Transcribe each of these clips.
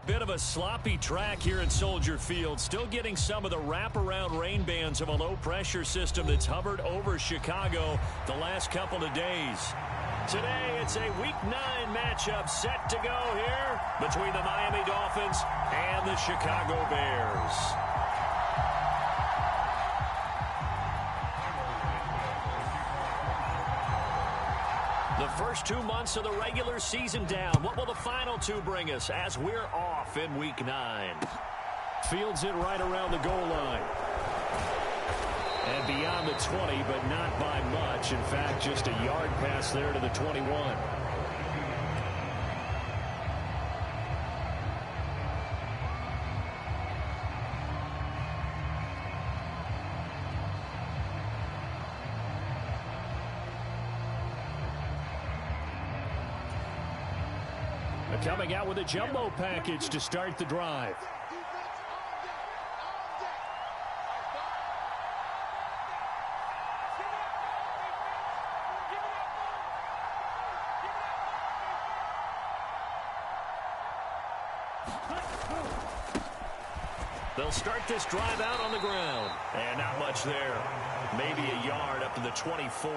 bit of a sloppy track here at Soldier Field. Still getting some of the wraparound rain bands of a low-pressure system that's hovered over Chicago the last couple of days. Today, it's a Week 9 matchup set to go here between the Miami Dolphins and the Chicago Bears. The first 2 months of the regular season down. What will the final 2 bring us as we're off in Week 9? Fields it right around the goal line. And beyond the 20, but not by much. In fact, just a yard pass there to the 21. Coming out with a jumbo package to start the drive. They'll start this drive out on the ground. And not much there. Maybe a yard up to the 24.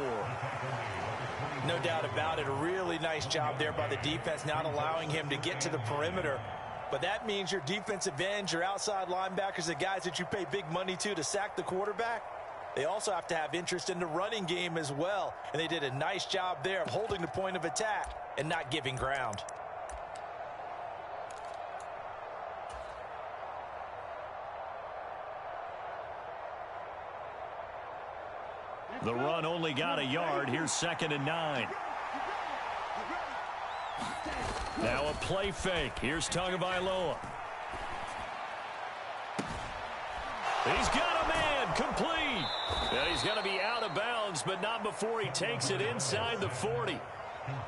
No doubt about it. A really nice job there by the defense, not allowing him to get to the perimeter. But that means your defensive ends, your outside linebackers, the guys that you pay big money to sack the quarterback, they also have to have interest in the running game as well. And they did a nice job there of holding the point of attack and not giving ground. The run only got a yard. Here's 2nd and 9. Now a play fake. Here's Tagovailoa. He's got a man. Complete. And he's going to be out of bounds, but not before he takes it inside the 40.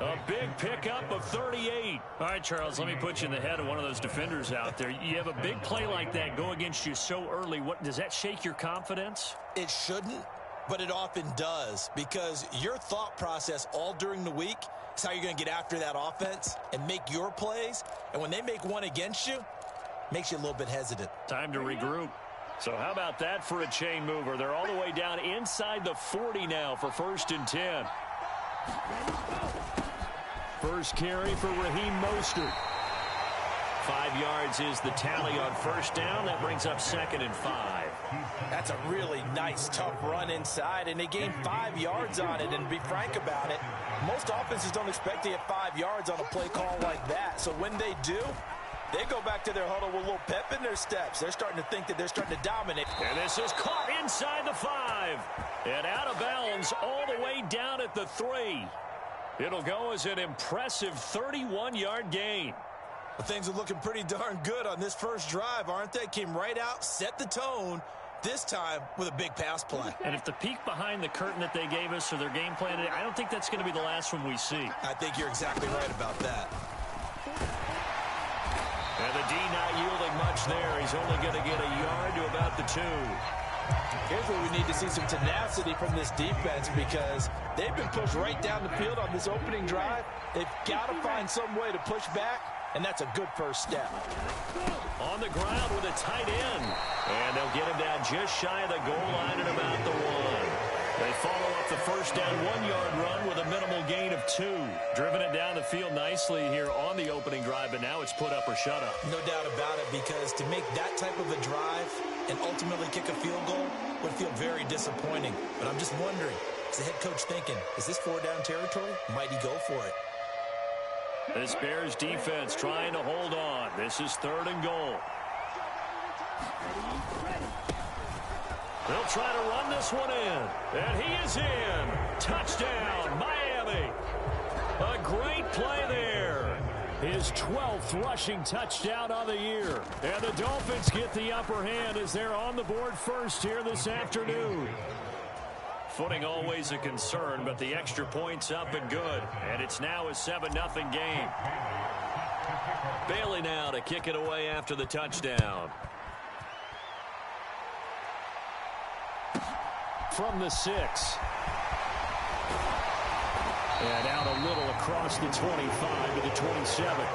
A big pickup of 38. All right, Charles, let me put you in the head of one of those defenders out there. You have a big play like that go against you so early. Does that shake your confidence? It shouldn't. But it often does, because your thought process all during the week is how you're going to get after that offense and make your plays. And when they make one against you, it makes you a little bit hesitant. Time to regroup. So how about that for a chain mover? They're all the way down inside the 40 now for 1st and 10. First carry for Raheem Mostert. 5 yards is the tally on 1st down. That brings up 2nd and 5. That's a really nice, tough run inside, and they gained 5 yards on it. And to be frank about it, most offenses don't expect to get 5 yards on a play call like that. So when they do, they go back to their huddle with a little pep in their steps. They're starting to think that they're starting to dominate. And this is caught inside the 5. And out of bounds all the way down at the 3. It'll go as an impressive 31-yard gain. Well, things are looking pretty darn good on this first drive, aren't they? Came right out, set the tone, this time with a big pass play. And if the peek behind the curtain that they gave us or their game plan, I don't think that's going to be the last one we see. I think you're exactly right about that. And the D not yielding much there. He's only going to get a yard to about the 2. Here's where we need to see some tenacity from this defense, because they've been pushed right down the field on this opening drive. They've got to find some way to push back. And that's a good first step. On the ground with a tight end. And they'll get him down just shy of the goal line at about the 1. They follow up the first down 1-yard run with a minimal gain of 2. Driven it down the field nicely here on the opening drive, but now it's put up or shut up. No doubt about it, because to make that type of a drive and ultimately kick a field goal would feel very disappointing. But I'm just wondering, is the head coach thinking, is this 4-down territory? Might he go for it? This Bears defense trying to hold on. This is 3rd and goal. They'll try to run this one in. And he is in. Touchdown, Miami. A great play there. His 12th rushing touchdown on the year. And the Dolphins get the upper hand as they're on the board first here this afternoon. Footing always a concern, but the extra point's up and good. And it's now a 7-0 game. Bailey now to kick it away after the touchdown. From the 6. And out a little across the 25 to the 27.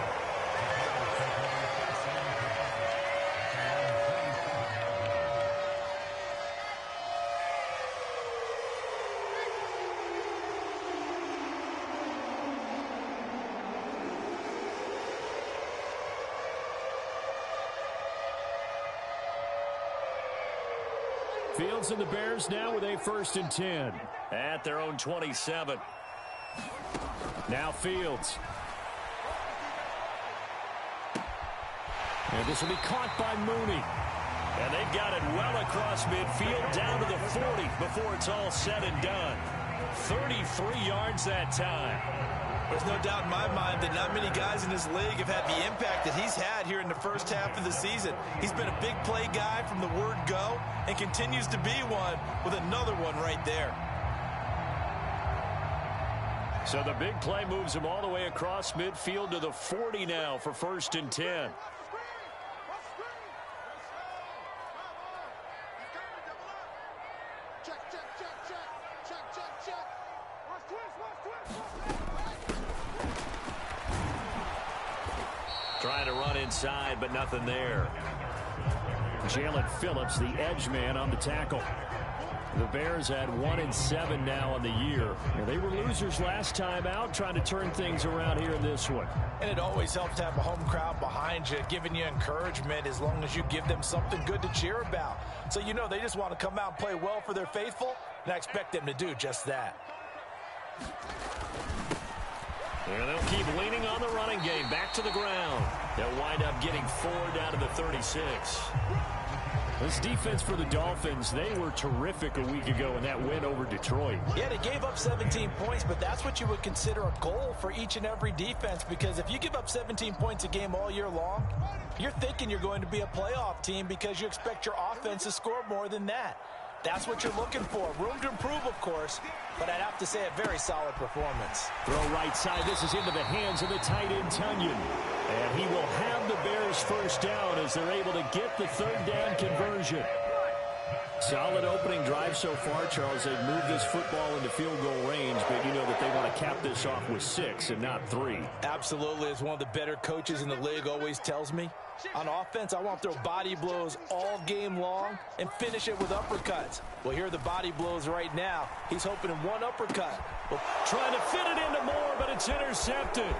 Fields and the Bears now with a 1st and 10 at their own 27. Now Fields. And this will be caught by Mooney. And they've got it well across midfield down to the 40 before it's all said and done. 33 yards that time. There's no doubt in my mind that not many guys in this league have had the impact that he's had here in the first half of the season. He's been a big play guy from the word go and continues to be one with another one right there. So the big play moves him all the way across midfield to the 40 now for 1st and 10. Trying to run inside, but nothing there. Jalen Phillips, the edge man on the tackle. The Bears had 1-7 now on the year. They were losers last time out, trying to turn things around here in this one. And it always helps to have a home crowd behind you, giving you encouragement as long as you give them something good to cheer about. So you know they just want to come out and play well for their faithful, and I expect them to do just that. And they'll keep leaning on the running game. Back to the ground. They'll wind up getting 4 down to the 36. This defense for the Dolphins, they were terrific a week ago in that win over Detroit. Yeah, they gave up 17 points, but that's what you would consider a goal for each and every defense, because if you give up 17 points a game all year long, you're thinking you're going to be a playoff team because you expect your offense to score more than that. That's what you're looking for. Room to improve, of course, but I'd have to say a very solid performance. Throw right side. This is into the hands of the tight end, Tunyon. And he will have the Bears 1st down as they're able to get the 3rd down conversion. Solid opening drive so far, Charles. They've moved this football into field goal range, but you know that they want to cap this off with 6 and not 3. Absolutely. As one of the better coaches in the league always tells me, on offense, I want to throw body blows all game long and finish it with uppercuts. Well, here are the body blows right now. He's hoping in one uppercut. Well, trying to fit it into Moore, but it's intercepted.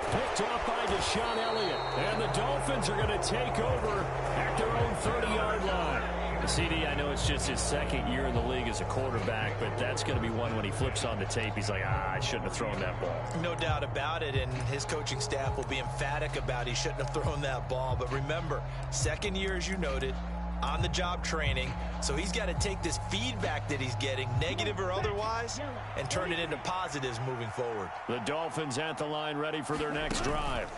Picked off by Deshaun Elliott. And the Dolphins are going to take over at their own 30-yard line. CD, I know it's just his 2nd year in the league as a quarterback, but that's going to be one when he flips on the tape. He's like, I shouldn't have thrown that ball. No doubt about it, and his coaching staff will be emphatic about he shouldn't have thrown that ball. But remember, 2nd year, as you noted, on-the-job training, so he's got to take this feedback that he's getting, negative or otherwise, and turn it into positives moving forward. The Dolphins at the line, ready for their next drive.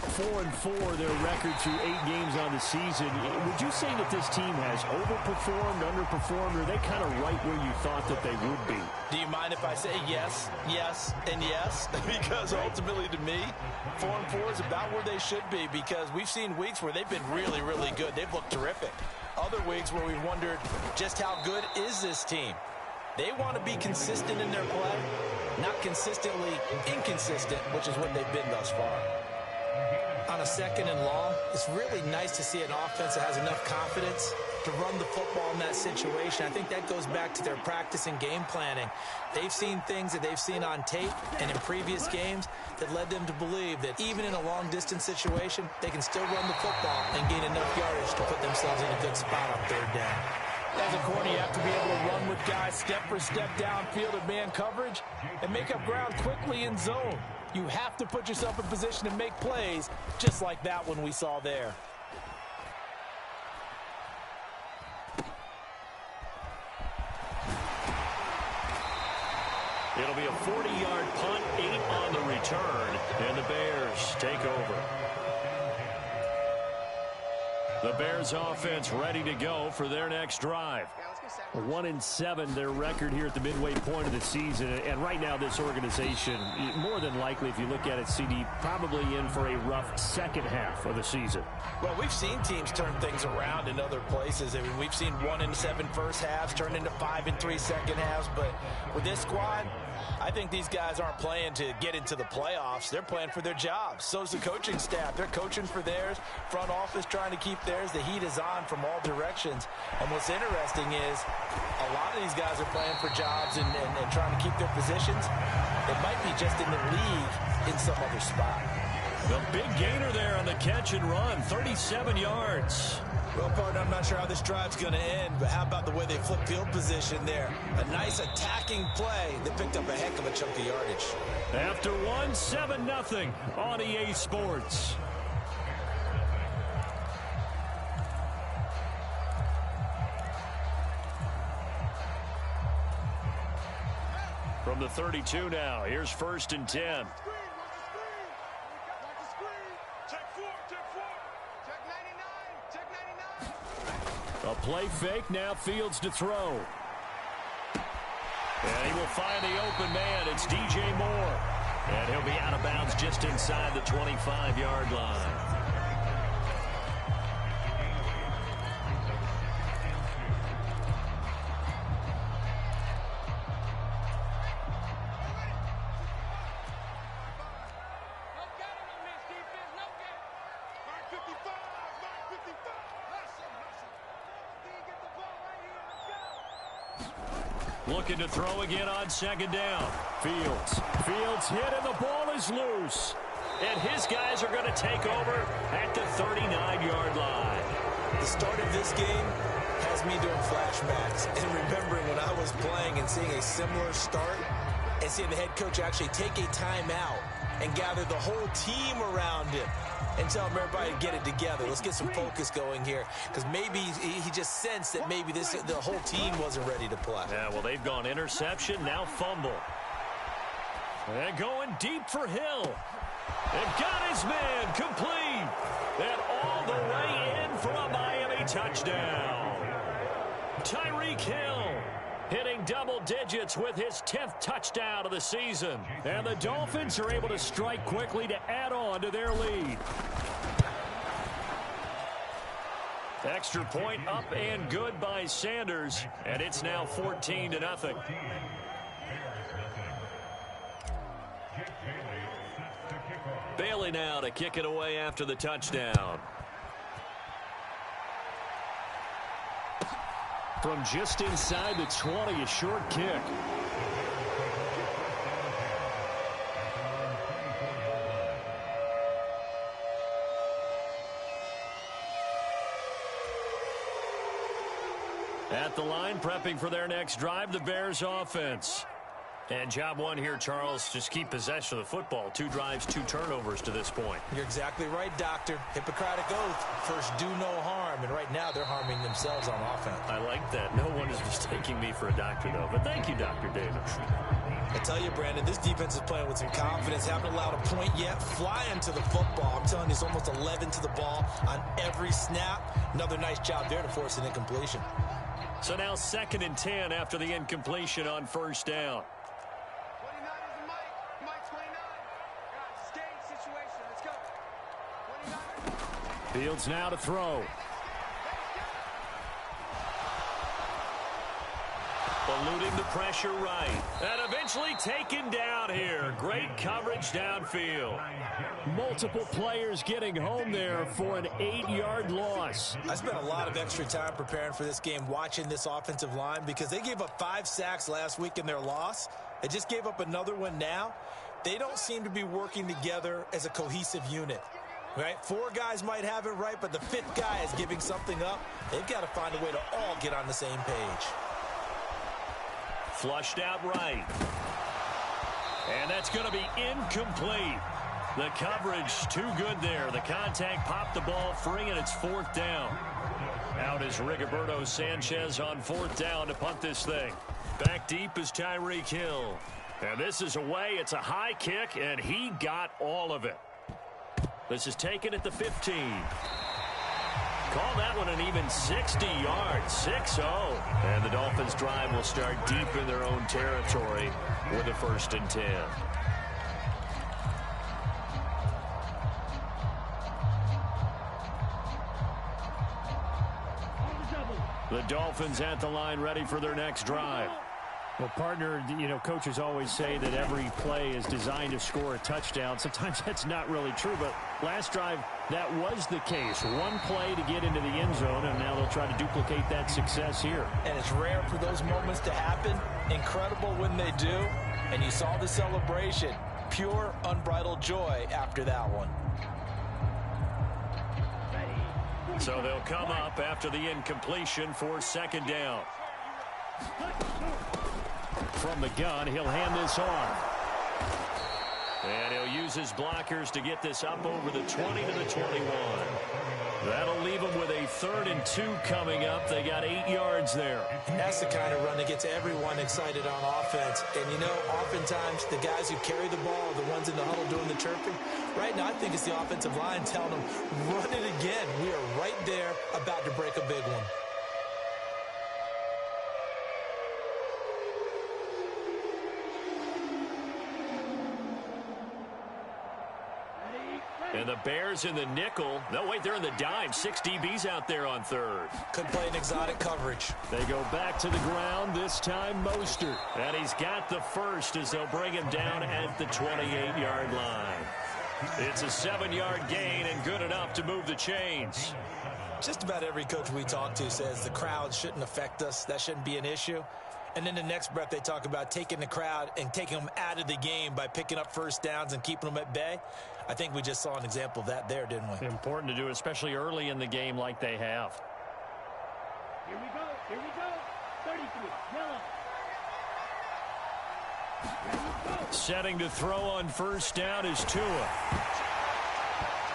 4-4, their record through 8 games on the season. Would you say that this team has overperformed, underperformed, or are they kind of right where you thought that they would be? Do you mind if I say yes, yes, and yes? Because ultimately to me, 4-4 is about where they should be, because we've seen weeks where they've been really, really good. They've looked terrific. Other weeks where we've wondered just how good is this team. They want to be consistent in their play, not consistently inconsistent, which is what they've been thus far. On a 2nd and long, it's really nice to see an offense that has enough confidence to run the football in that situation. I think that goes back to their practice and game planning. They've seen things that they've seen on tape and in previous games that led them to believe that even in a long-distance situation, they can still run the football and gain enough yardage to put themselves in a good spot on 3rd down. As a corner, you have to be able to run with guys step for step downfield in man coverage and make up ground quickly in zone. You have to put yourself in position to make plays just like that one we saw there. It'll be a 40-yard punt, 8 on the return, and the Bears take over. The Bears offense ready to go for their next drive. 1-7, their record here at the midway point of the season. And right now, this organization, more than likely, if you look at it, CD, probably in for a rough 2nd half of the season. Well, we've seen teams turn things around in other places. I mean, we've seen 1-7 first halves turn into 5-3 second halves. But with this squad, I think these guys aren't playing to get into the playoffs. They're playing for their jobs. So's the coaching staff. They're coaching for theirs. Front office trying to keep theirs. The heat is on from all directions. And what's interesting is a lot of these guys are playing for jobs and trying to keep their positions. It might be just in the league in some other spot. The big gainer there on the catch and run, 37 yards. Well, partner, I'm not sure how this drive's going to end, but how about the way they flip field position there? A nice attacking play that picked up a heck of a chunk of yardage. After one, 7-0 on EA Sports. From the 32 now, here's 1st and 10. A play fake, now Fields to throw. And he will find the open man. It's DJ Moore. And he'll be out of bounds just inside the 25-yard line. Looking to throw again on 2nd down. Fields hit and the ball is loose. And his guys are going to take over at the 39-yard line. The start of this game has me doing flashbacks and remembering when I was playing and seeing a similar start and seeing the head coach actually take a timeout and gather the whole team around him and tell him everybody to get it together. Let's get some focus going here, because maybe he just sensed that maybe the whole team wasn't ready to play. Yeah, well, they've gone interception, now fumble. And going deep for Hill. They've got his man complete. And all the way in for a Miami touchdown. Tyreek Hill hitting double digits with his 10th touchdown of the season. And the Dolphins are able to strike quickly to add on to their lead. Extra point up and good by Sanders. And it's now 14-0. Bailey now to kick it away after the touchdown. From just inside the 20, a short kick. At the line, prepping for their next drive, the Bears offense. And job one here, Charles, just keep possession of the football. 2 drives, 2 turnovers to this point. You're exactly right, Doctor. Hippocratic oath. First, do no harm. And right now, they're harming themselves on offense. I like that. No one is mistaking me for a doctor, though. But thank you, Dr. Davis. I tell you, Brandon, this defense is playing with some confidence. Haven't allowed a point yet. Flying to the football. I'm telling you, it's almost 11 to the ball on every snap. Another nice job there to force an incompletion. So now 2nd and 10 after the incompletion on 1st down. Fields now to throw. Eluding the pressure right. And eventually taken down here. Great coverage downfield. Multiple players getting home there for an 8-yard loss. I spent a lot of extra time preparing for this game, watching this offensive line, because they gave up 5 sacks last week in their loss. They just gave up another one now. They don't seem to be working together as a cohesive unit. Right? 4 guys might have it right, but the 5th guy is giving something up. They've got to find a way to all get on the same page. Flushed out right. And that's going to be incomplete. The coverage too good there. The contact popped the ball free, and it's 4th down. Out is Rigoberto Sanchez on 4th down to punt this thing. Back deep is Tyreek Hill. And this is away. It's a high kick, and he got all of it. This is taken at the 15. Call that one an even 60 yards, 6-0. And the Dolphins' drive will start deep in their own territory with a 1st and 10. The Dolphins at the line, ready for their next drive. Well, partner, you know, coaches always say that every play is designed to score a touchdown. Sometimes that's not really true, but last drive, that was the case. One play to get into the end zone, and now they'll try to duplicate that success here. And it's rare for those moments to happen. Incredible when they do. And you saw the celebration. pure, unbridled joy after that one. So they'll come up after the incompletion for second down. From the gun, he'll hand this off. And he'll use his blockers to get this up over the 20 to the 21. That'll leave them with a 3rd and 2 coming up. They got 8 yards there. That's the kind of run that gets everyone excited on offense. And, you know, oftentimes the guys who carry the ball are the ones in the huddle doing the chirping. Right now, I think it's the offensive line telling them, run it again. We are right there about to break a big one. And the Bears in the nickel. No, wait, they're in the dime. 6 DBs out there on 3rd. Could play an exotic coverage. They go back to the ground, this time Mostert. And he's got the first as they'll bring him down at the 28-yard line. It's a 7-yard gain and good enough to move the chains. Just about every coach we talk to says the crowd shouldn't affect us. That shouldn't be an issue. And then the next breath they talk about taking the crowd and taking them out of the game by picking up first downs and keeping them at bay. I think we just saw an example of that there, didn't we? Important to do, especially early in the game like they have. Here we go. Here we go. 33. Yellow. Setting to throw on first down is Tua.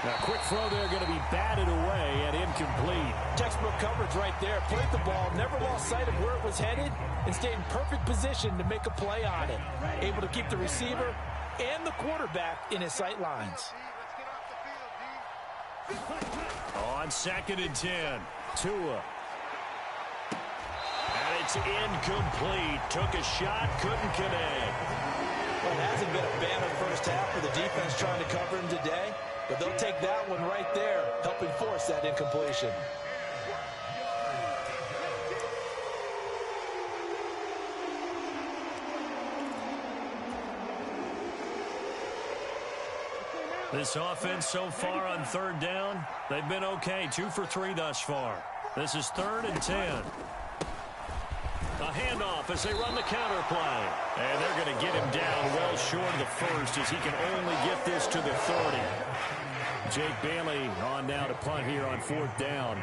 Now, quick throw there, going to be batted away and incomplete. Textbook coverage right there. Played the ball, never lost sight of where it was headed, and stayed in perfect position to make a play on it. Able to keep the receiver and the quarterback in his sight lines. On 2nd and 10, Tua. And it's incomplete. Took a shot, couldn't connect. Well, it hasn't been a banner first half for the defense trying to cover him today, but they'll take that one right there, helping force that incompletion. This offense so far on 3rd down, they've been okay. 2 for 3 thus far. This is 3rd and 10. A handoff as they run the counter play. And they're going to get him down well short of the first as he can only get this to the 30. Jake Bailey on now to punt here on 4th down.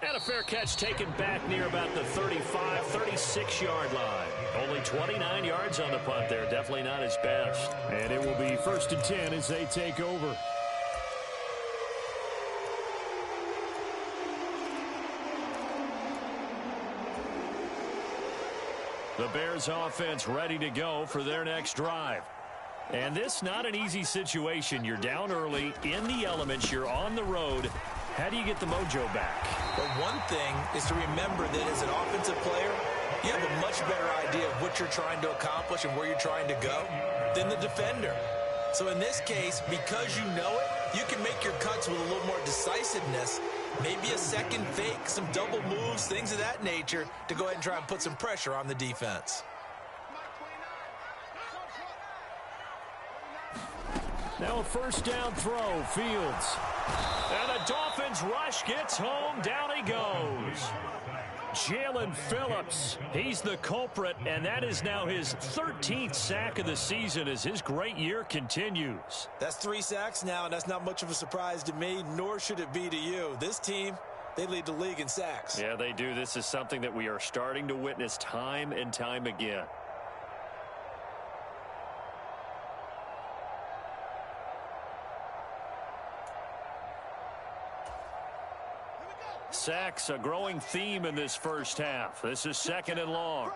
And a fair catch taken back near about the 35, 36-yard line. Only 29 yards on the punt there. Definitely not his best. And it will be 1st and 10 as they take over. The Bears offense ready to go for their next drive. And this not an easy situation. You're down early, in the elements, you're on the road. How do you get the mojo back? But one thing is to remember that as an offensive player, you have a much better idea of what you're trying to accomplish and where you're trying to go than the defender. So in this case, because you know it, you can make your cuts with a little more decisiveness, maybe a second fake, some double moves, things of that nature, to go ahead and try and put some pressure on the defense. Now a 1st down throw, Fields. And the Dolphins rush gets home, down he goes. Jalen Phillips, he's the culprit, and that is now his 13th sack of the season as his great year continues. That's 3 sacks now, and that's not much of a surprise to me, nor should it be to you. This team, they lead the league in sacks. Yeah, they do. This is something that we are starting to witness time and time again. Sacks, a growing theme in this first half. This is 2nd and long.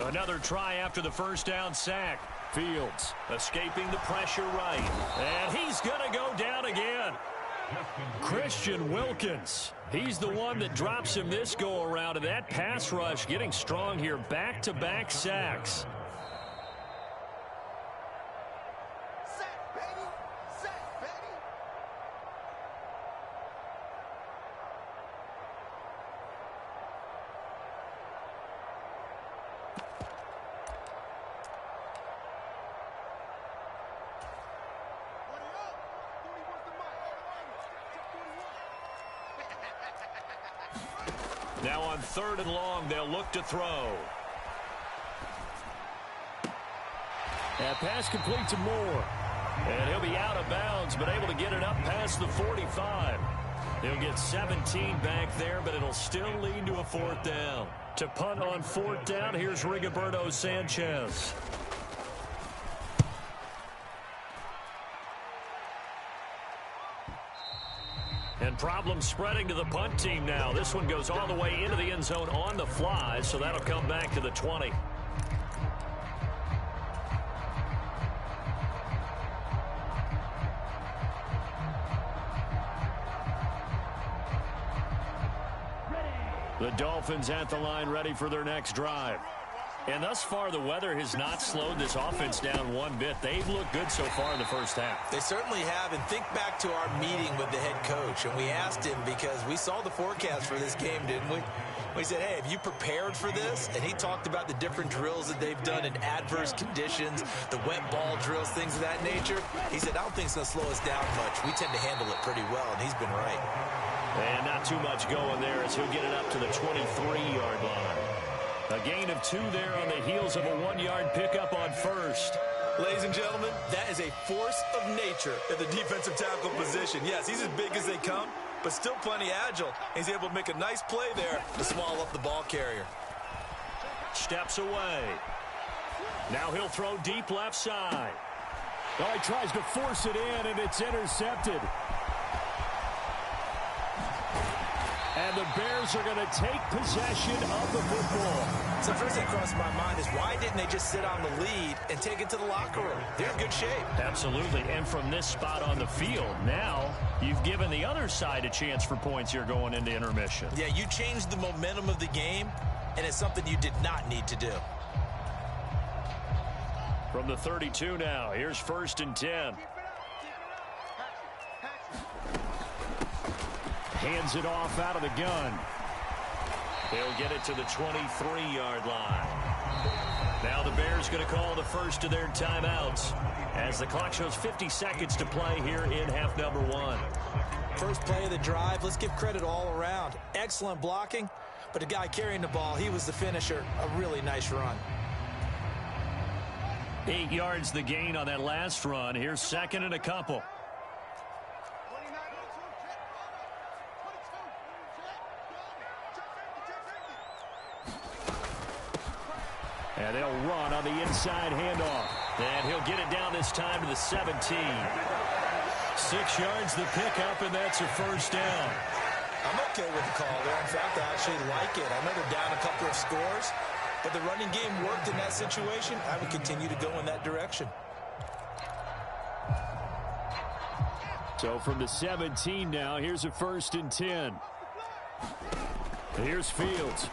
Another try after the 1st down sack. Fields escaping the pressure right. And he's going to go down again. Christian Wilkins. He's the one that drops him this go-around. And that pass rush getting strong here. Back-to-back sacks. Now on 3rd and long, they'll look to throw. That pass complete to Moore. And he'll be out of bounds, but able to get it up past the 45. He'll get 17 back there, but it'll still lead to a 4th down. To punt on 4th down, here's Rigoberto Sanchez. And problems spreading to the punt team now. This one goes all the way into the end zone on the fly, so that'll come back to the 20. The Dolphins at the line ready for their next drive. And thus far, the weather has not slowed this offense down one bit. They've looked good so far in the first half. They certainly have. And think back to our meeting with the head coach. And we asked him, because we saw the forecast for this game, didn't we? We said, hey, have you prepared for this? And he talked about the different drills that they've done in adverse conditions, the wet ball drills, things of that nature. He said, I don't think it's going to slow us down much. We tend to handle it pretty well, and he's been right. And not too much going there as he'll get it up to the 23-yard line. A gain of 2 there on the heels of a 1-yard pickup on 1st. Ladies and gentlemen, that is a force of nature at the defensive tackle position. Yes, he's as big as they come, but still plenty agile. He's able to make a nice play there to swallow up the ball carrier. Steps away. Now he'll throw deep left side. Oh, he tries to force it in, and it's intercepted. And the Bears are going to take possession of the football. So first thing crossed my mind is, why didn't they just sit on the lead and take it to the locker room? They're in good shape. Absolutely. And from this spot on the field, now you've given the other side a chance for points here going into intermission. Yeah, you changed the momentum of the game, and it's something you did not need to do. From the 32 now, here's 1st and 10. Hands it off out of the gun. He'll get it to the 23-yard line. Now the Bears going to call the first of their timeouts as the clock shows 50 seconds to play here in half number 1. First play of the drive. Let's give credit all around. Excellent blocking, but the guy carrying the ball, he was the finisher. A really nice run. 8 yards the gain on that last run. Here's 2nd and a couple. And they'll run on the inside handoff. And he'll get it down this time to the 17. 6 yards the pickup, and that's a 1st down. I'm okay with the call there. In fact, I actually like it. I know they're down a couple of scores, but the running game worked in that situation. I would continue to go in that direction. So from the 17 now, here's a 1st and 10. Here's Fields.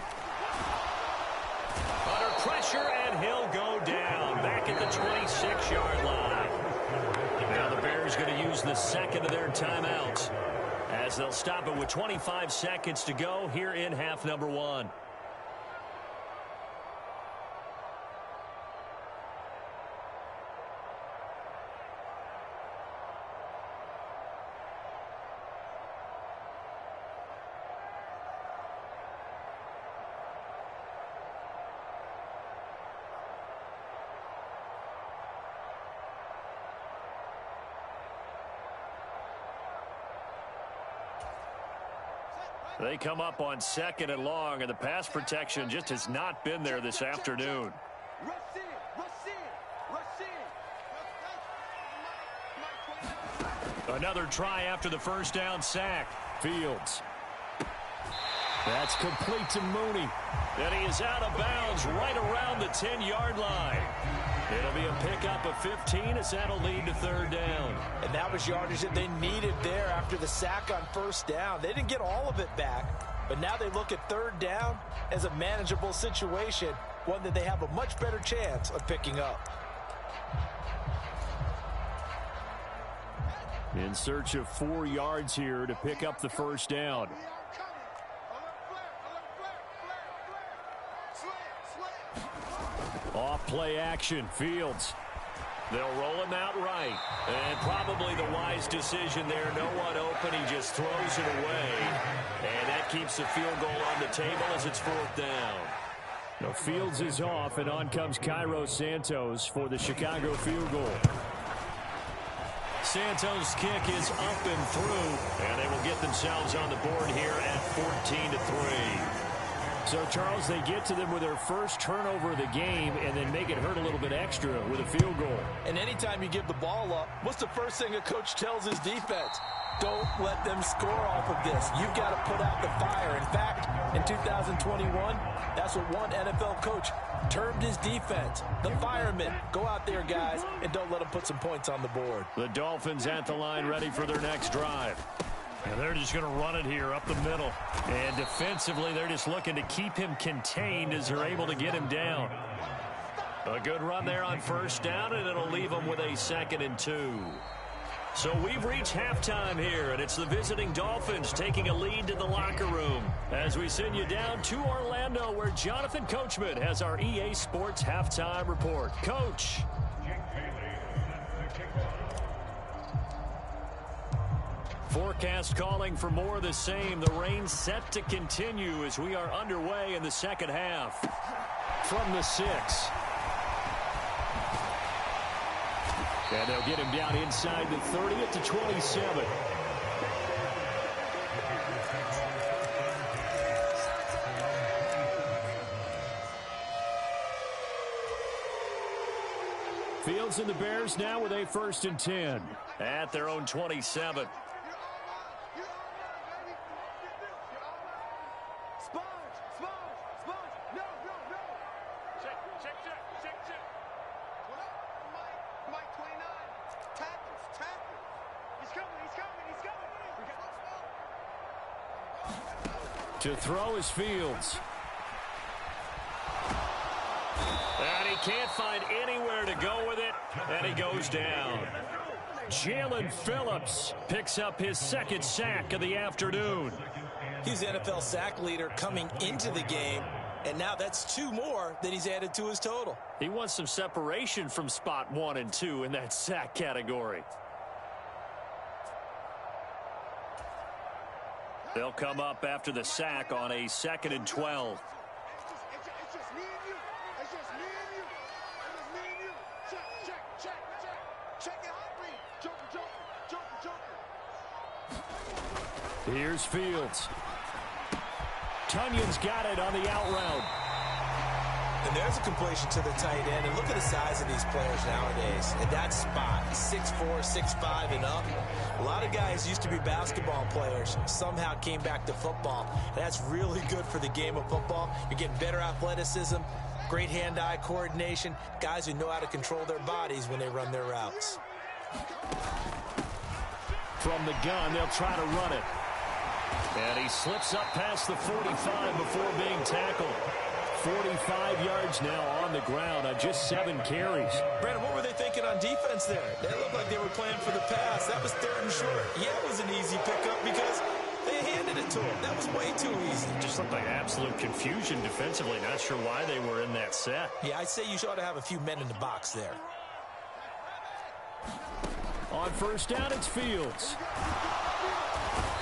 Pressure, and he'll go down back at the 26-yard line. Now the Bears going to use the 2nd of their timeouts as they'll stop it with 25 seconds to go here in half number 1. They come up on 2nd and long, and the pass protection just has not been there this afternoon. Another try after the 1st down sack. Fields. That's complete to Mooney. And he is out of bounds right around the 10-yard line. It'll be a pickup of 15 as that'll lead to 3rd down. And that was yardage that they needed there after the sack on 1st down. They didn't get all of it back, but now they look at 3rd down as a manageable situation, one that they have a much better chance of picking up. In search of 4 yards here to pick up the 1st down. Off play action, Fields. They'll roll him out right. And probably the wise decision there. No one open. He just throws it away. And that keeps the field goal on the table as it's 4th down. Now Fields is off, and on comes Cairo Santos for the Chicago field goal. Santos' kick is up and through, and they will get themselves on the board here at 14-3. So, Charles, they get to them with their first turnover of the game and then make it hurt a little bit extra with a field goal. And anytime you give the ball up, what's the first thing a coach tells his defense? Don't let them score off of this. You've got to put out the fire. In fact, in 2021, that's what one NFL coach termed his defense. The firemen. Go out there, guys, and don't let them put some points on the board. The Dolphins at the line ready for their next drive. And they're just going to run it here up the middle. And defensively, they're just looking to keep him contained as they're able to get him down. A good run there on 1st down, and it'll leave them with a 2nd and 2. So we've reached halftime here, and it's the visiting Dolphins taking a lead to the locker room as we send you down to Orlando, where Jonathan Coachman has our EA Sports halftime report. Coach. Forecast calling for more of the same. The rain set to continue as we are underway in the second half. From the 6. And they'll get him down inside the 30 at the 27. Fields and the Bears now with a 1st and 10 at their own 27. To throw is Fields. And he can't find anywhere to go with it, and he goes down. Jalen Phillips picks up his 2nd sack of the afternoon. He's the NFL sack leader coming into the game, and now that's 2 more that he's added to his total. He wants some separation from spot 1 and 2 in that sack category. They'll come up after the sack on a 2nd and 12. Here's Fields. Tunyon's got it on the out route. And there's a completion to the tight end. And look at the size of these players nowadays. At that spot, 6'4", 6'5", and up. A lot of guys used to be basketball players. Somehow came back to football. And that's really good for the game of football. You're getting better athleticism, great hand-eye coordination, guys who know how to control their bodies when they run their routes. From the gun, they'll try to run it. And he slips up past the 45 before being tackled. 45 yards now on the ground on just 7 carries. Brandon, what were they thinking on defense there? They looked like they were playing for the pass. That was 3rd and short. Yeah, it was an easy pickup because they handed it to him. That was way too easy. Just looked like absolute confusion defensively. Not sure why they were in that set. Yeah, I'd say you ought to have a few men in the box there. On 1st down, it's Fields.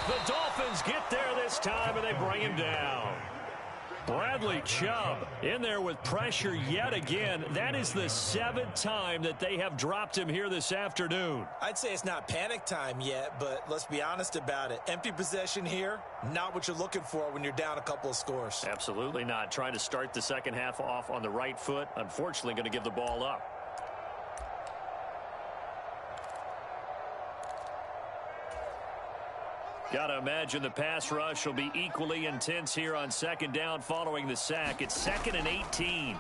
The Dolphins get there this time, and they bring him down. Bradley Chubb in there with pressure yet again. That is the 7th time that they have dropped him here this afternoon. I'd say it's not panic time yet, but let's be honest about it. Empty possession here, not what you're looking for when you're down a couple of scores. Absolutely not. Trying to start the second half off on the right foot. Unfortunately, going to give the ball up. Got to imagine the pass rush will be equally intense here on 2nd down following the sack. It's 2nd and 18.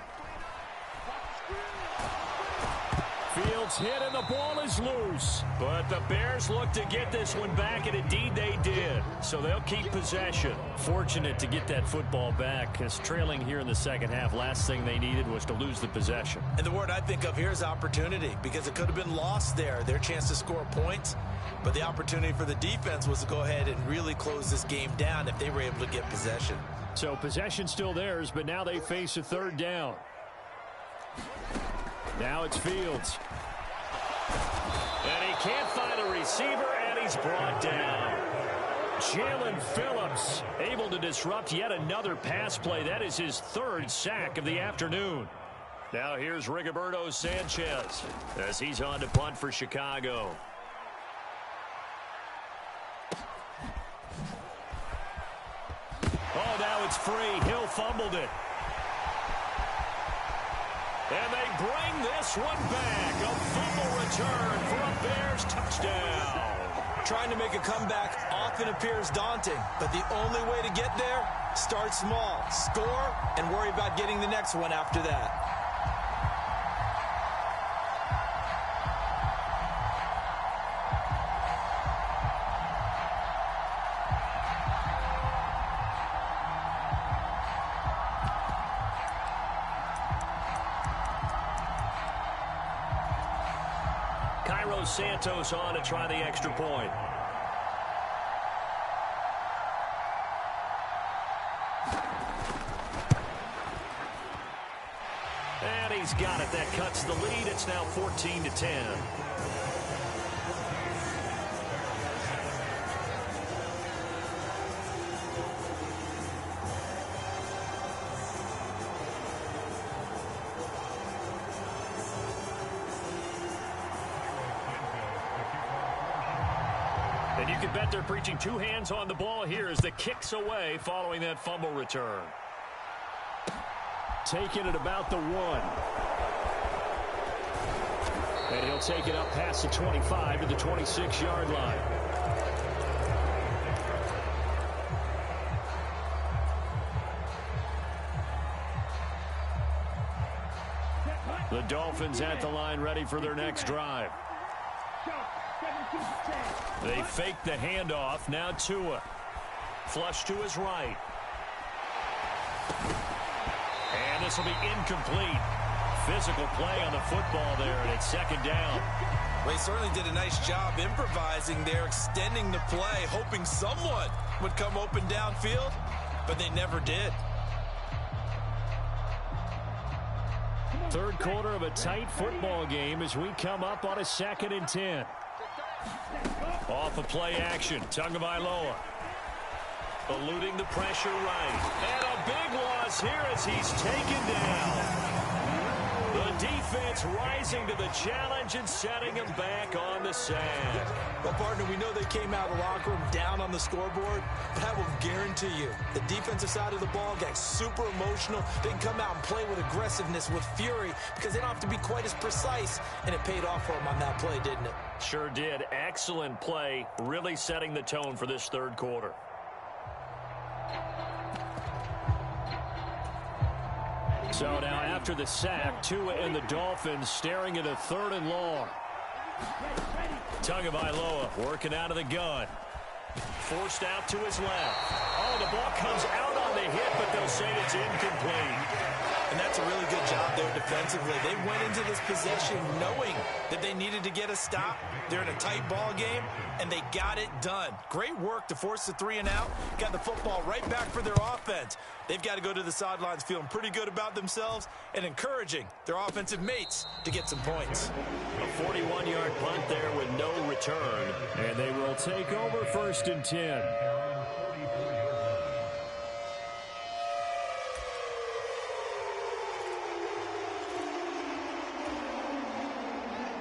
Fields hit and the ball is loose. But the Bears look to get this one back, and indeed they did. So they'll keep possession. Fortunate to get that football back, because trailing here in the second half, last thing they needed was to lose the possession. And the word I think of here is opportunity, because it could have been lost there, their chance to score points. But the opportunity for the defense was to go ahead and really close this game down if they were able to get possession. So possession still theirs, but now they face a 3rd down. Now it's Fields. And he can't find a receiver, and he's brought down. Jalen Phillips able to disrupt yet another pass play. That is his third sack of the afternoon. Now here's Rigoberto Sanchez as he's on to punt for Chicago. Oh, now it's free. Hill fumbled it. And they bring this one back. A fumble return for a Bears touchdown. Trying to make a comeback often appears daunting, but the only way to get there, start small, score, and worry about getting the next one after that. Santos on to try the extra point. And he's got it. That cuts the lead. It's now 14-10. And you can bet they're preaching two hands on the ball here as the kick's away following that fumble return. Taking it about the 1. And he'll take it up past the 25 to the 26-yard line. The Dolphins at the line ready for their next drive. They fake the handoff. Now Tua. Flush to his right. And this will be incomplete. Physical play on the football there, and it's second down. Well, he certainly did a nice job improvising there, extending the play, hoping someone would come open downfield, but they never did. Third quarter of a tight football game as we come up on a 2nd and 10. Off of play action, Tagovailoa eluding the pressure right. And a big loss here as he's taken down. The defense rising to the challenge and setting him back on the sand. Well, partner, we know they came out of the locker room down on the scoreboard, but I will guarantee you the defensive side of the ball got super emotional. They can come out and play with aggressiveness, with fury, because they don't have to be quite as precise, and it paid off for them on that play, didn't it? Sure did. Excellent play, really setting the tone for this third quarter. So now after the sack, Tua and the Dolphins staring at a 3rd and long. Tagovailoa working out of the gun. Forced out to his left. Oh, the ball comes out on the hit, but they'll say it's incomplete. And that's a really good job there defensively. They went into this possession knowing that they needed to get a stop. They're in a tight ball game, and they got it done. Great work to force the 3 and out. Got the football right back for their offense. They've got to go to the sidelines feeling pretty good about themselves and encouraging their offensive mates to get some points. A 41-yard punt there with no return. And they will take over 1st and 10.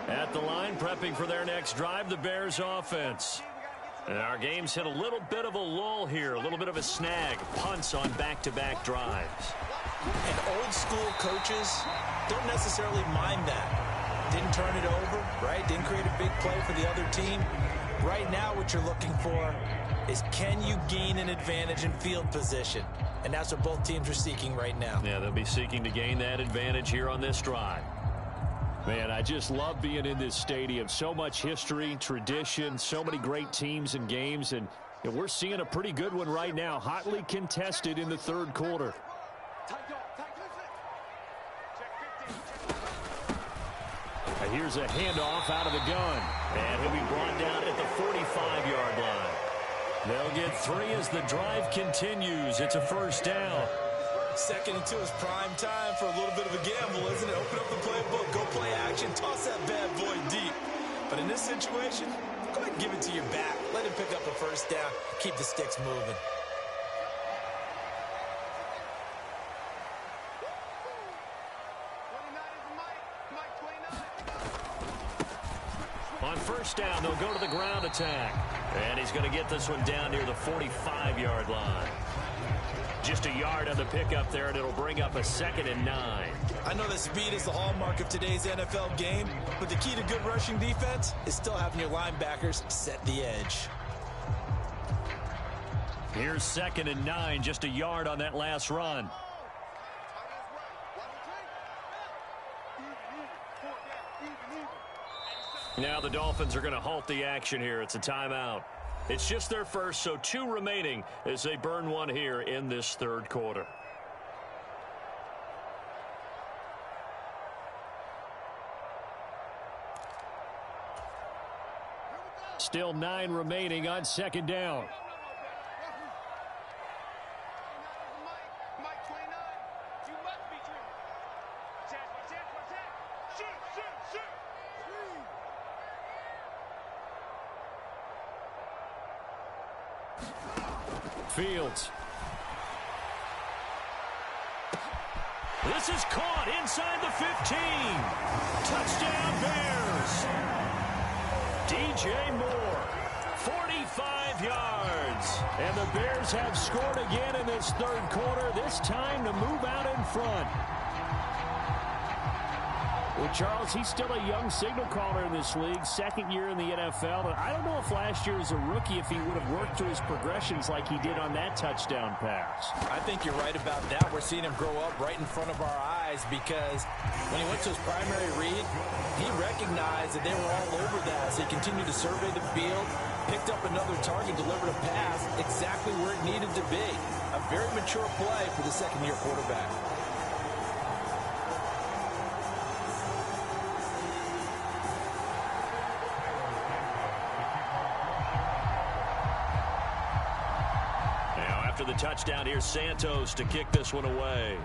At the line, prepping for their next drive, the Bears offense. And our game's hit a little bit of a lull here, a little bit of a snag. Punts on back-to-back drives. And old-school coaches don't necessarily mind that. Didn't turn it over, right? Didn't create a big play for the other team. Right now, what you're looking for is can you gain an advantage in field position? And that's what both teams are seeking right now. Yeah, they'll be seeking to gain that advantage here on this drive. Man, I just love being in this stadium. So much history, tradition, so many great teams and games, and we're seeing a pretty good one right now, hotly contested in the third quarter. And here's a handoff out of the gun, and he'll be brought down at the 45-yard line. They'll get 3 as the drive continues. It's a first down. 2nd and 2 is prime time for a little bit of a gamble, isn't it? Open up the playbook, go play action, toss that bad boy deep. in this situation, go ahead and give it to your back. Let him pick up a first down. Keep the sticks moving. On first down, they'll go to the ground attack. And he's going to get this one down near the 45-yard line. Just a yard on the pickup there, and it'll bring up a 2nd and 9. I know that speed is the hallmark of today's NFL game, but the key to good rushing defense is still having your linebackers set the edge. Here's 2nd and 9, just a yard on that last run. Now the Dolphins are going to halt the action here. It's a timeout. It's just their first, so 2 remaining as they burn one here in this third quarter. Still 9 remaining on 2nd down. Fields. This is caught inside the 15. Touchdown Bears. DJ Moore, 45 yards. And the Bears have scored again in this third quarter, this time to move out in front. Well, Charles, he's still a young signal caller in this league, 2nd year in the NFL. And I don't know if last year as a rookie, if he would have worked through his progressions like he did on that touchdown pass. I think you're right about that. We're seeing him grow up right in front of our eyes because when he went to his primary read, he recognized that they were all over that. So he continued to survey the field, picked up another target, delivered a pass exactly where it needed to be. A very mature play for the 2nd-year quarterback. After the touchdown, here's Santos to kick this one away.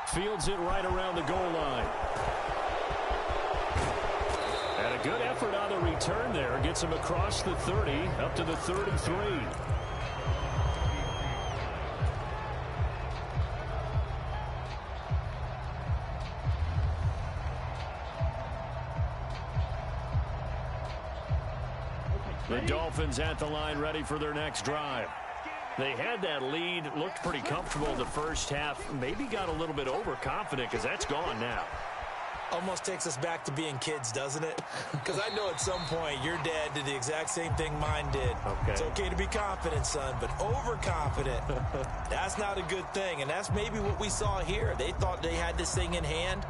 Fields it right around the goal line. And a good effort on the return there. Gets him across the 30, up to the 33. The Dolphins at the line ready for their next drive. They had that lead, looked pretty comfortable in the first half, maybe got a little bit overconfident because that's gone now. Almost takes us back to being kids, doesn't it? Because I know at some point your dad did the exact same thing mine did. Okay. It's okay to be confident, son, but overconfident, that's not a good thing. And that's maybe what we saw here. They thought they had this thing in hand,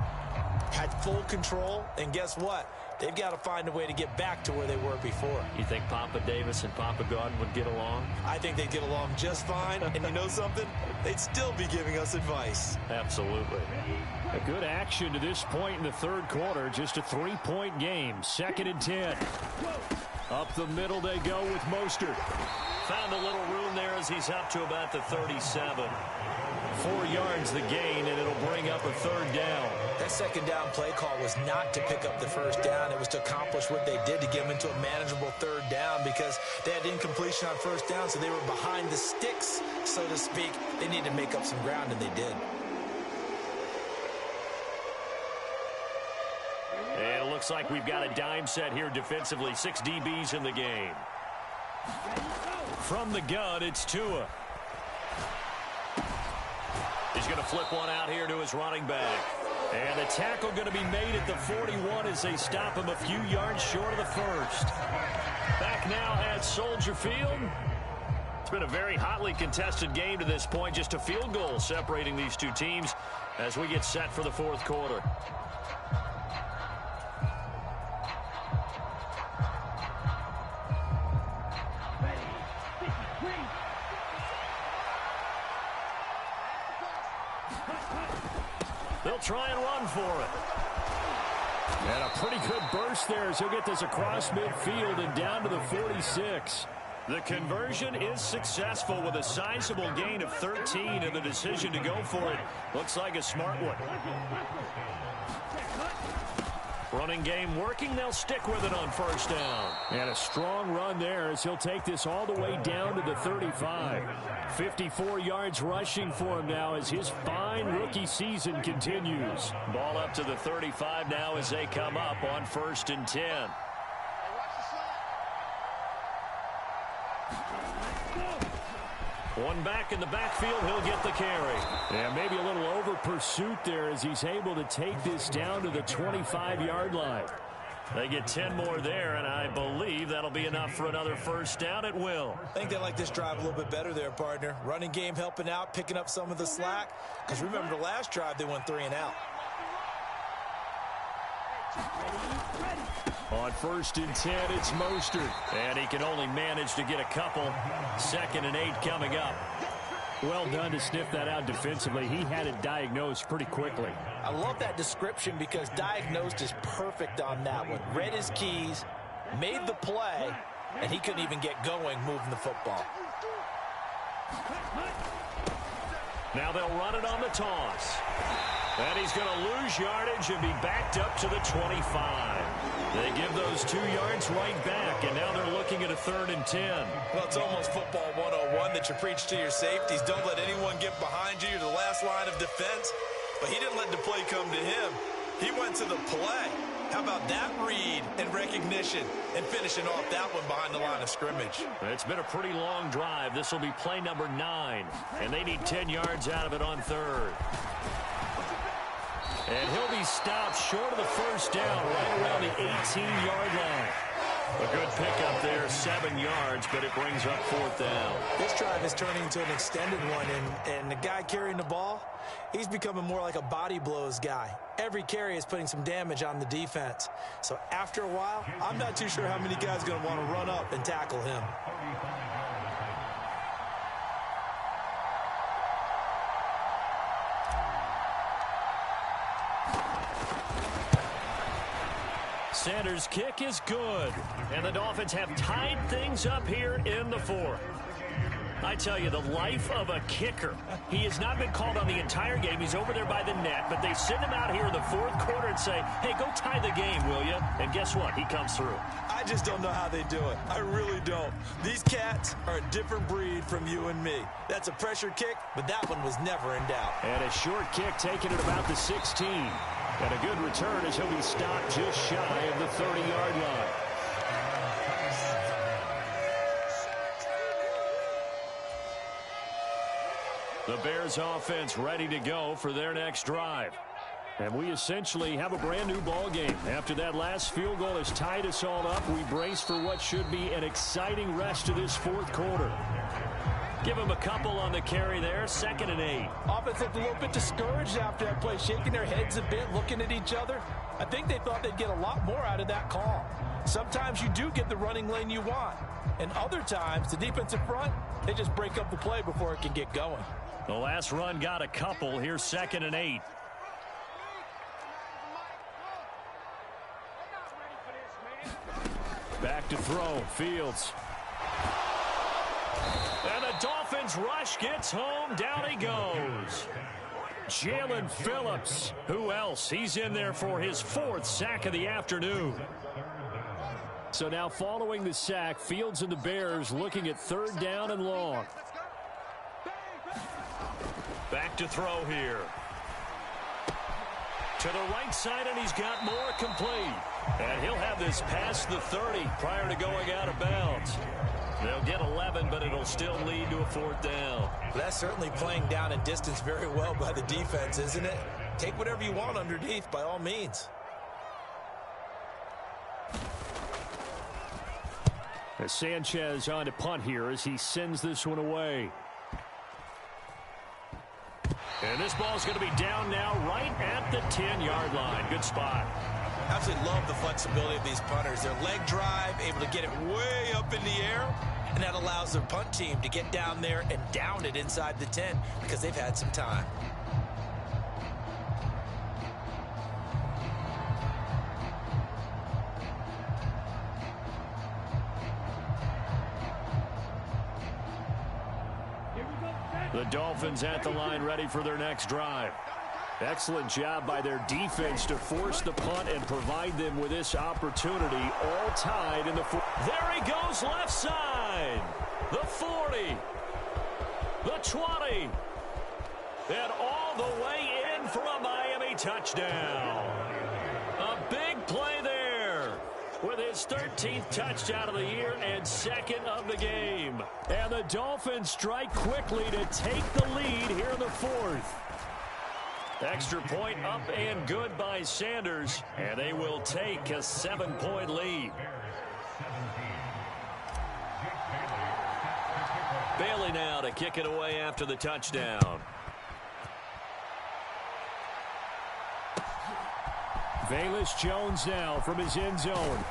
had full control, and guess what? They've got to find a way to get back to where they were before. You think Papa Davis and Papa Godwin would get along? I think they'd get along just fine. And you know something? They'd still be giving us advice. Absolutely. A good action to this point in the third quarter. Just a 3-point game. 2nd and 10. Up the middle they go with Mostert. Found a little room there as he's up to about the 37. 4 yards the gain, and it'll bring up a 3rd down. That 2nd down play call was not to pick up the 1st down. It was to accomplish what they did to get them into a manageable 3rd down because they had incompletion on 1st down, so they were behind the sticks, so to speak. They needed to make up some ground, and they did. And it looks like we've got a dime set here defensively. 6 DBs in the game. From the gun, it's Tua. He's going to flip one out here to his running back. And the tackle going to be made at the 41 as they stop him a few yards short of the 1st. Back now at Soldier Field. It's been a very hotly contested game to this point. Just a field goal separating these two teams as we get set for the 4th quarter. They'll try and run for it. And a pretty good burst there as he'll get this across midfield and down to the 46. The conversion is successful with a sizable gain of 13, and the decision to go for it looks like a smart one. Running game working. They'll stick with it on first down. And a strong run there as he'll take this all the way down to the 35. 54 yards rushing for him now as his fine rookie season continues. Ball up to the 35 now as they come up on 1st and 10. One back in the backfield, he'll get the carry. Yeah, maybe a little over pursuit there as he's able to take this down to the 25-yard line. They get 10 more there, and I believe that'll be enough for another first down at will. I think they like this drive a little bit better there, partner. Running game helping out, picking up some of the slack. Because remember the last drive, they went 3 and out. On 1st and 10, it's Mostert. And he can only manage to get a couple. 2nd and 8 coming up. Well done to sniff that out defensively. He had it diagnosed pretty quickly. I love that description because diagnosed is perfect on that one. Read his keys, made the play, and he couldn't even get going moving the football. Now they'll run it on the toss. And he's going to lose yardage and be backed up to the 25. They give those 2 yards right back, and now they're looking at a 3rd and 10. Well, it's almost football 101 that you preach to your safeties. Don't let anyone get behind you. You're the last line of defense. But he didn't let the play come to him. He went to the play. How about that read and recognition and finishing off that one behind the line of scrimmage? It's been a pretty long drive. This will be play number 9, and they need 10 yards out of it on 3rd. And he'll be stopped short of the first down right around the 18-yard line. A good pickup there, 7 yards, but it brings up 4th down. This drive is turning into an extended one, and the guy carrying the ball, he's becoming more like a body blows guy. Every carry is putting some damage on the defense. So after a while, I'm not too sure how many guys are going to want to run up and tackle him. Sanders' kick is good, and the Dolphins have tied things up here in the 4th. I tell you, the life of a kicker. He has not been called on the entire game. He's over there by the net, but they send him out here in the 4th quarter and say, hey, go tie the game, will you? And guess what? He comes through. I just don't know how they do it. I really don't. These cats are a different breed from you and me. That's a pressure kick, but that one was never in doubt. And a short kick taken at about the 16. And a good return as he'll be stopped just shy of the 30-yard line. The Bears offense ready to go for their next drive. And we essentially have a brand new ball game. After that last field goal has tied us all up, we brace for what should be an exciting rest of this 4th quarter. Give him a couple on the carry there, 2nd and 8. Offense looked a little bit discouraged after that play, shaking their heads a bit, looking at each other. I think they thought they'd get a lot more out of that call. Sometimes you do get the running lane you want. And other times, the defensive front, they just break up the play before it can get going. The last run got a couple. Here's 2nd and 8. Back to throw. Fields. And the Dolphins rush gets home. Down he goes. Jalen Phillips. Who else? He's in there for his 4th sack of the afternoon. So now following the sack, Fields and the Bears looking at 3rd down and long. Back to throw here. To the right side, and he's got more complete. And he'll have this past the 30 prior to going out of bounds. They'll get 11, but it'll still lead to a 4th down. That's certainly playing down in distance very well by the defense, isn't it? Take whatever you want underneath by all means. As Sanchez on to punt here as he sends this one away. And this ball's going to be down now right at the 10-yard line. Good spot. Absolutely love the flexibility of these punters. Their leg drive, able to get it way up in the air, and that allows their punt team to get down there and down it inside the 10 because they've had some time. The Dolphins at the line ready for their next drive. Excellent job by their defense to force the punt and provide them with this opportunity, all tied in the fourth. There he goes left side. The 40. The 20. And all the way in for a Miami touchdown. A big play there with his 13th touchdown of the year and second of the game. And the Dolphins strike quickly to take the lead here in the fourth. Extra point up and good by Sanders, and they will take a 7-point lead. Bailey now to kick it away after the touchdown. Velus Jones now from his end zone.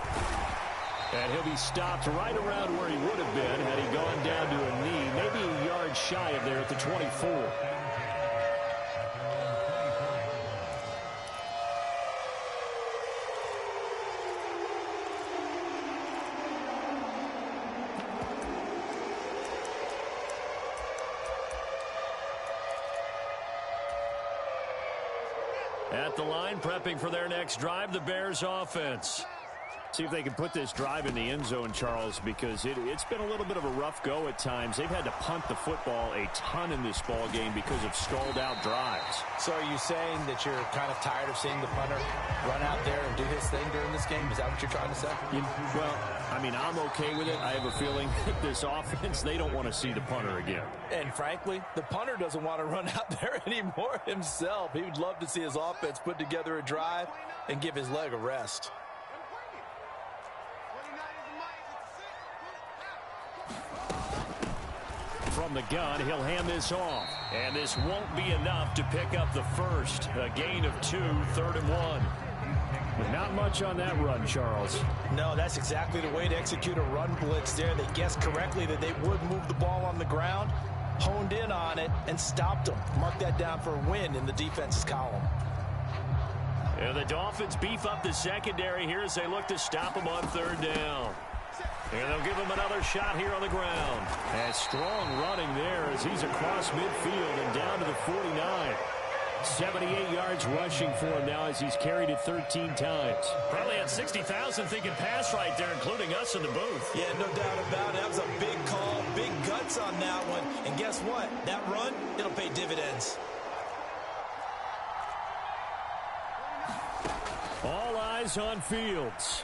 And he'll be stopped right around where he would have been had he gone down to a knee, maybe a yard shy of there at the 24. At the line, prepping for their next drive, the Bears offense. See if they can put this drive in the end zone, Charles, because it's been a little bit of a rough go at times. They've had to punt the football a ton in this ball game because of stalled-out drives. So are you saying that you're kind of tired of seeing the punter run out there and do his thing during this game? Is that what you're trying to say? Well, I mean, I'm okay with it. I have a feeling that this offense, they don't want to see the punter again. And frankly, the punter doesn't want to run out there anymore himself. He would love to see his offense put together a drive and give his leg a rest. From the gun, he'll hand this off. And this won't be enough to pick up the first. A gain of 2, 3rd and 1. But not much on that run, Charles. No, that's exactly the way to execute a run blitz there. They guessed correctly that they would move the ball on the ground, honed in on it, and stopped them. Mark that down for a win in the defense's column. And the Dolphins beef up the secondary here as they look to stop them on 3rd down. And they'll give him another shot here on the ground. And strong running there as he's across midfield and down to the 49. 78 yards rushing for him now as he's carried it 13 times. Probably had 60,000 thinking pass right there, including us in the booth. Yeah, no doubt about it. That was a big call, big guts on that one. And guess what? That run, it'll pay dividends. All eyes on Fields.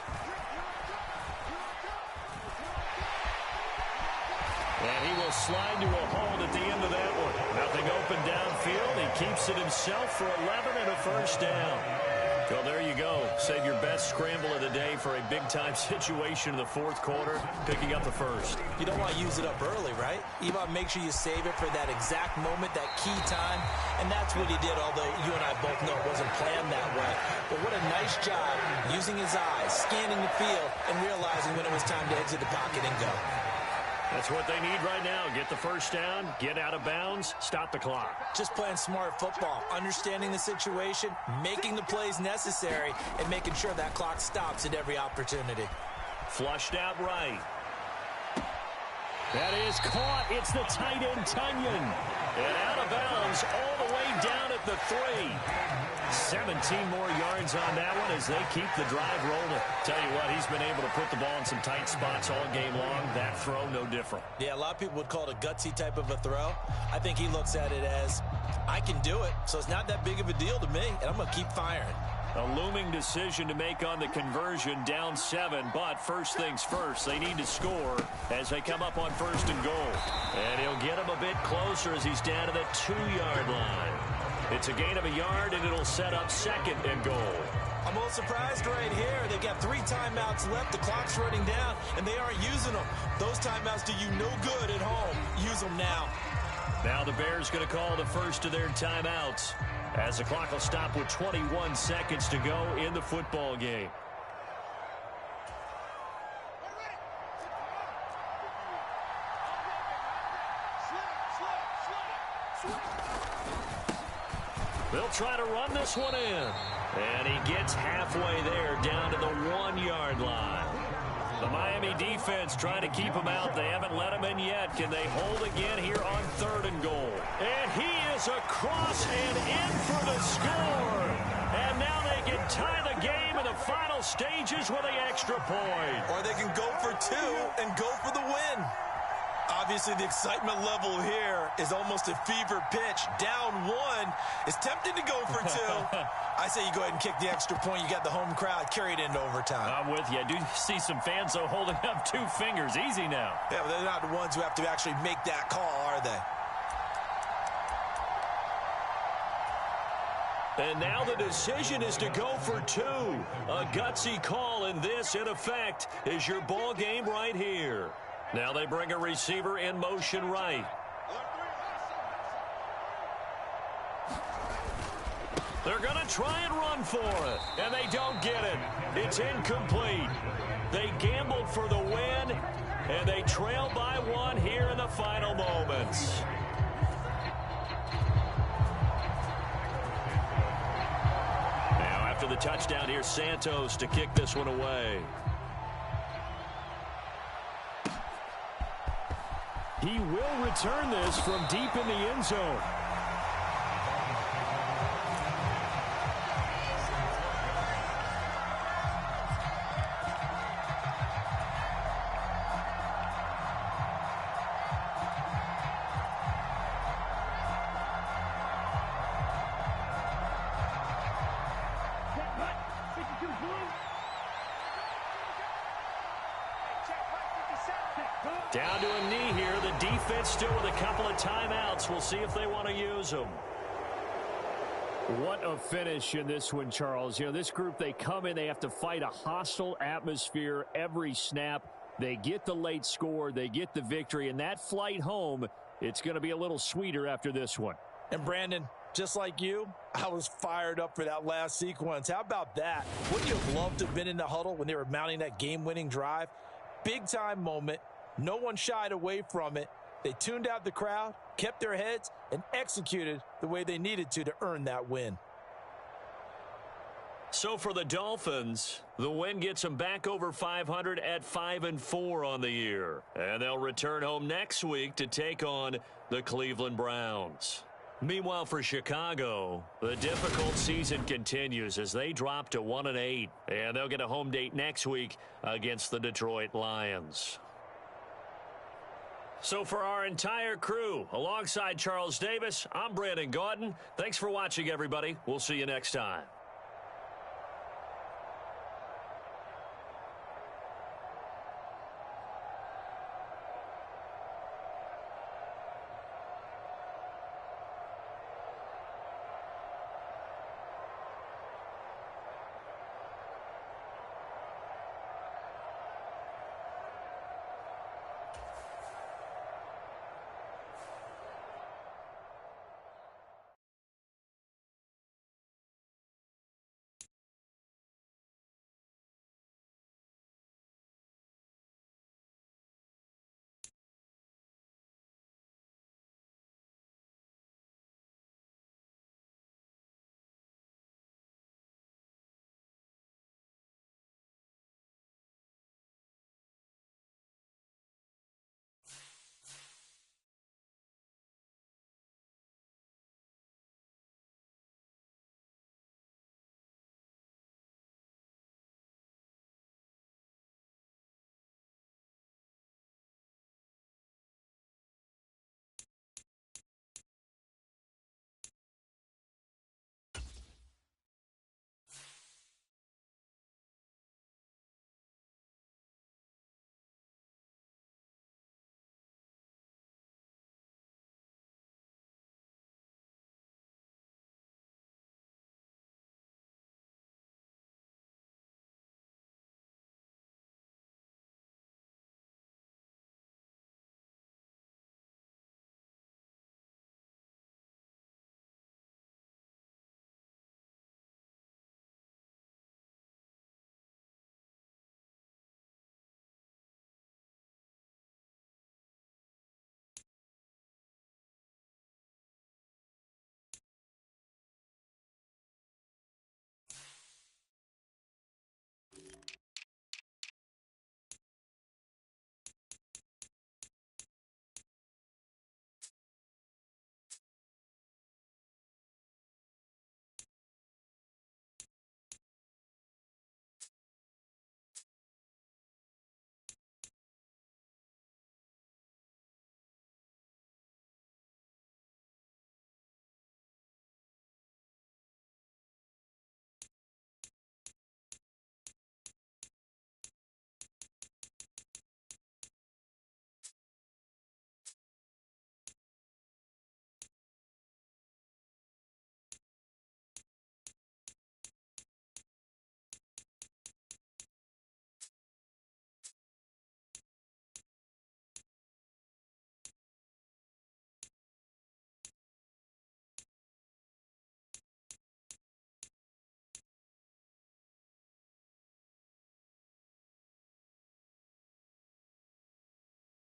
And he will slide to a hold at the end of that one. Nothing open downfield. He keeps it himself for 11 and a first down. Well, there you go. Save your best scramble of the day for a big-time situation in the fourth quarter, picking up the first. You don't want to use it up early, right? You want to make sure you save it for that exact moment, that key time. And that's what he did, although you and I both know it wasn't planned that way. But what a nice job using his eyes, scanning the field, and realizing when it was time to exit the pocket and go. That's what they need right now. Get the first down, get out of bounds, stop the clock. Just playing smart football, understanding the situation, making the plays necessary, and making sure that clock stops at every opportunity. Flushed out right. That is caught. It's the tight end, Tunyon. And out of bounds all the way down at the 3. 17 more yards on that one as they keep the drive rolling. Tell you what, he's been able to put the ball in some tight spots all game long. That throw, no different. Yeah, a lot of people would call it a gutsy type of a throw. I think he looks at it as, I can do it, so it's not that big of a deal to me, and I'm going to keep firing. A looming decision to make on the conversion, down 7, but first things first, they need to score as they come up on 1st and goal. And he'll get him a bit closer as he's down to the 2-yard line. It's a gain of a yard, and it'll set up 2nd and goal. I'm a little surprised right here. They've got 3 timeouts left. The clock's running down, and they aren't using them. Those timeouts do you no good at home. Use them now. Now the Bears going to call the first of their timeouts as the clock will stop with 21 seconds to go in the football game. They'll try to run this one in. And he gets halfway there down to the 1-yard line. The Miami defense trying to keep him out. They haven't let him in yet. Can they hold again here on 3rd and goal? And he is across and in for the score. And now they can tie the game in the final stages with an extra point. Or they can go for 2 and go for the win. Obviously, the excitement level here is almost a fever pitch. Down 1. It's tempting to go for 2. I say you go ahead and kick the extra point. You got the home crowd carried into overtime. I'm with you. I do see some fans, though, holding up 2 fingers. Easy now. Yeah, but they're not the ones who have to actually make that call, are they? And now the decision is to go for 2. A gutsy call, and this, in effect, is your ball game right here. Now they bring a receiver in motion right. They're going to try and run for it, and they don't get it. It's incomplete. They gambled for the win, and they trail by 1 here in the final moments. Now after the touchdown, here's Santos to kick this one away. He will return this from deep in the end zone. Down to a knee here. The defense still with a couple of timeouts. We'll see if they want to use them. What a finish in this one, Charles. You know, this group, they come in, they have to fight a hostile atmosphere every snap. They get the late score, they get the victory, and that flight home, it's going to be a little sweeter after this one. And Brandon, just like you, I was fired up for that last sequence. How about that? Wouldn't you have loved to have been in the huddle when they were mounting that game-winning drive? Big-time moment. No one shied away from it. They tuned out the crowd, kept their heads, and executed the way they needed to earn that win. So for the Dolphins, the win gets them back over 500 at 5-4 on the year. And they'll return home next week to take on the Cleveland Browns. Meanwhile, for Chicago, the difficult season continues as they drop to 1-8. And they'll get a home date next week against the Detroit Lions. So for our entire crew, alongside Charles Davis, I'm Brandon Gaudin. Thanks for watching, everybody. We'll see you next time.